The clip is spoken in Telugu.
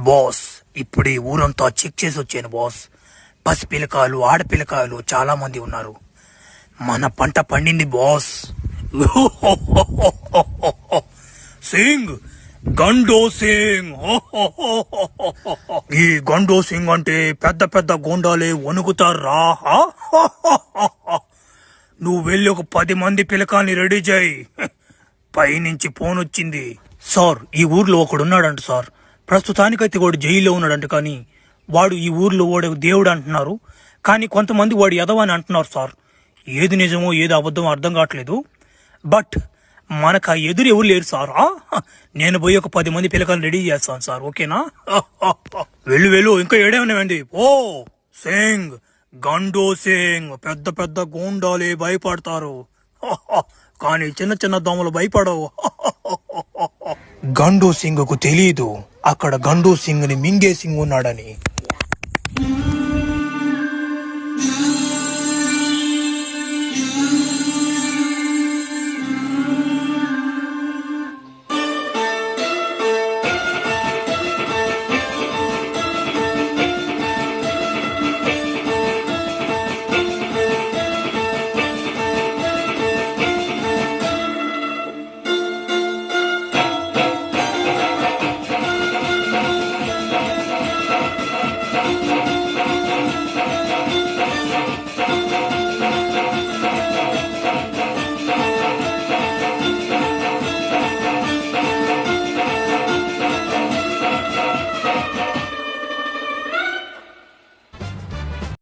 బాస్, ఇప్పుడు ఈ ఊరంతా చెక్ చేసి వచ్చాను బాస్. పసిపిల్లకాయలు, ఆడపిల్లకాయలు చాలా మంది ఉన్నారు. మన పంట పండింది బాస్. సింగ్, గండో సింగ్. ఈ గండో సింగ్ అంటే పెద్ద పెద్ద గోండాలే వణుకుతారా? నువ్వు వెళ్ళి ఒక 10 మంది పిల్లకాల్ని రెడీ చేయి. పైనుంచి ఫోన్ వచ్చింది. సార్, ఈ ఊర్లో ఒకడున్నాడంట సార్. ప్రస్తుతానికైతే వాడు జైల్లో ఉన్నాడంట. కానీ వాడు ఈ ఊర్లో వాడు దేవుడు అంటున్నారు. కానీ కొంతమంది వాడు ఎదవని అంటున్నారు సార్. ఏది నిజమో ఏది అబద్ధమో అర్థం కావట్లేదు. బట్ మనకు ఆ ఎదురు ఎవరు లేరు సార్. నేను పోయి ఒక 10 మంది పిల్లకాయలు రెడీ చేస్తాను సార్, ఓకేనా? వెళ్ళు, ఇంకా ఏడేమన్నాయండి. ఓ సింగ్, గండో సింగ్, పెద్ద పెద్ద గూండాలే భయపడతారు. కానీ చిన్న చిన్న దోమలు భయపడవు. గండో సింగ్ కు తెలీదు అక్కడ గండో సింగ్ ని మింగే సింగ్ ఉన్నాడని.